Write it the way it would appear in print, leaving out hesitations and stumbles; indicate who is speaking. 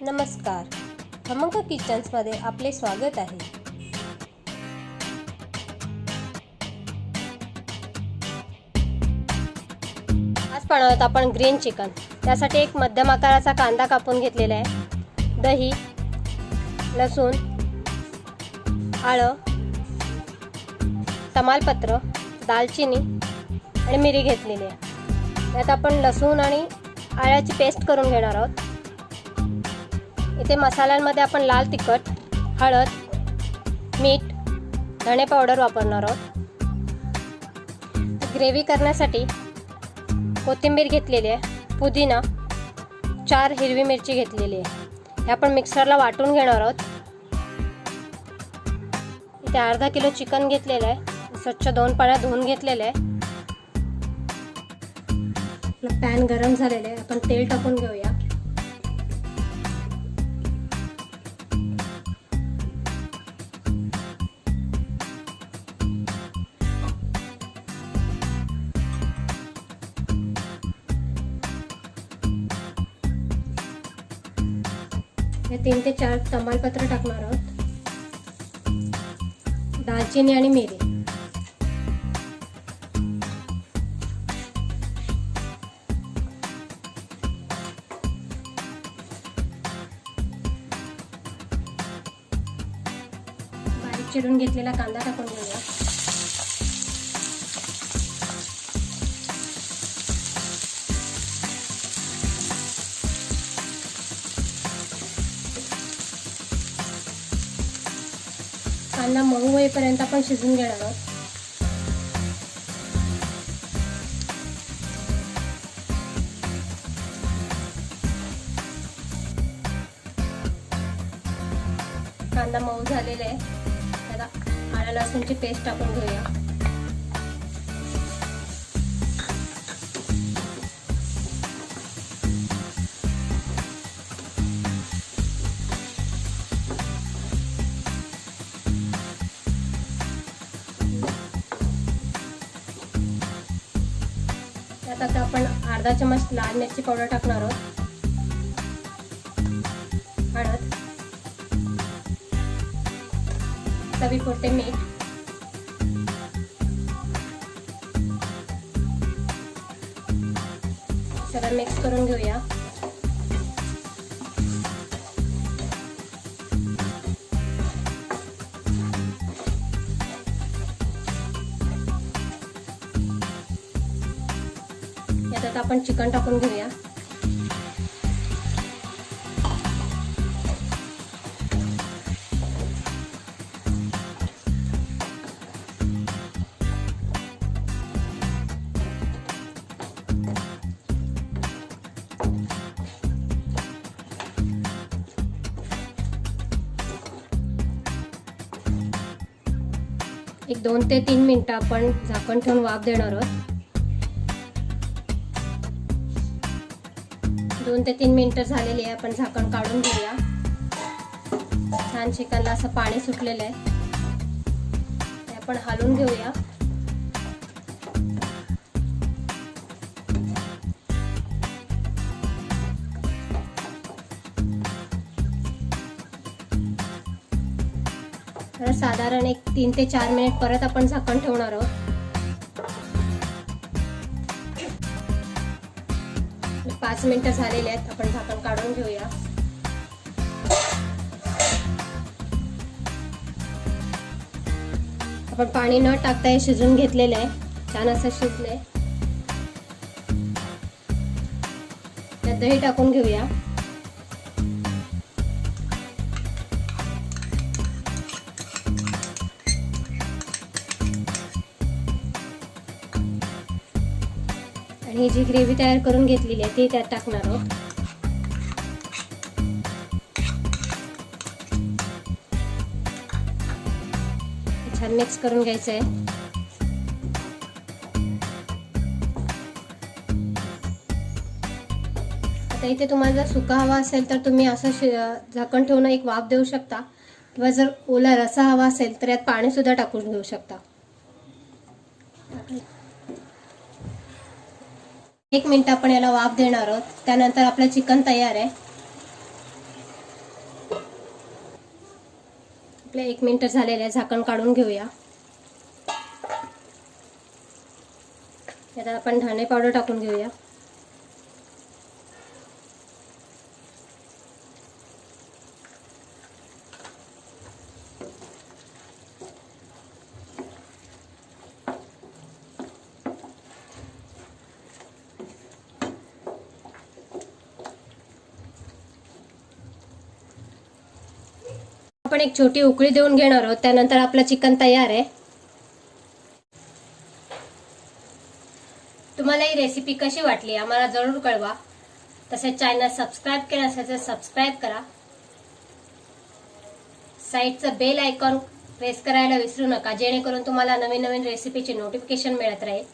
Speaker 1: नमस्कार, खमंग किचन्समध्ये आपले स्वागत आहे. आज बनवत आपण ग्रीन चिकन. त्यासाठी एक मध्यम आकाराचा कांदा कापून घेतलेला आहे. दही, लसूण, आलं, तमालपत्र, दालचिनी आणि मिरी घेतलेली आहे. त्यात आपण लसूण आणि आल्याची पेस्ट करून घेणार आहोत. इथे मसाल्यांमध्ये आपण लाल तिखट, हळद, मीठ, धणे पावडर वापरणार आहोत. ग्रेव्ही करण्यासाठी कोथिंबीर घेतलेली आहे, पुदिना, 4 हिरवी मिरची घेतलेली आहे. हे आपण मिक्सरला वाटून घेणार आहोत. इथे अर्धा किलो चिकन घेतलेलं आहे, स्वच्छ 2 पाण्यात धुवून घेतलेलं आहे. पॅन गरम झालेलं आहे, आपण तेल टाकून घेऊया. हे 3 ते 4 तमालपत्र टाकणार आहोत, दालचिनी आणि मिरी. बारीक चिरून घेतलेला कांदा टाकून घेऊया. कांदा मऊ होईपर्यंत आपण शिजून घेणार आहोत. कांदा मऊ झालेला आहे. आता आलं लसूणची पेस्ट टाकून घेऊया. आता आपण अर्धा चमच लाल मिरची पावडर टाकणार आहोत. हळद, चवीपुरते मीठ, सगळं मिक्स करून घेऊया. यात आपण चिकन टाकून घेऊया. एक 2 ते 3 मिनिटं आपण झाकण ठेवून वाफ देणार आहोत. 2 ते 3 मिनिटं झालेली आहे. आपण झाकण काढून घेऊया. छान चिकनला असं पाणी सुटलेलं आहे. ते आपण हलवून घेऊया. तर साधारण एक 3 ते 4 मिनिट परत आपण झाकण ठेवणार आहोत. 5 मिनिटं झालेले आहेत. आपण झाकण काढून घेऊया. आपण पाणी न टाकता हे शिजून घेतलेलं आहे. छान असं शिजलंय. त्यात दही टाकून घेऊया. ही जी ग्रेव्ही तयार करून घेतलेली आहे ती त्यात टाकणार आहोत. छान मिक्स करून घ्यायचं आहे. आता इथे तुम्हाला जर सुका हवा असेल तर तुम्ही असं झाकण ठेवून एक वाफ देऊ शकता, किंवा जर ओला रसा हवा असेल तर यात पाणी सुद्धा टाकून घेऊ शकता. 1 मिनिट आपण याला वाफ देणार आहोत. त्यानंतर आपलं चिकन तयार आहे. आपले 1 मिनिट झालेले आहे. झाकण काढून घेऊया. आता आपण धणे पावडर टाकून घेऊया. आपण एक छोटी उकळी देऊन घेणार आहोत. त्यानंतर आपलं चिकन तयार आहे. तुम्हाला ही रेसिपी कशी वाटली आम्हाला जरूर कळवा. तसेच चॅनल सबस्क्राईब केलं असेल तर सबस्क्राईब करा. साईडचं बेल आयकॉन प्रेस करायला विसरू नका, जेणेकरून तुम्हाला नवीन नवीन रेसिपीचे नोटिफिकेशन मिळत राहील.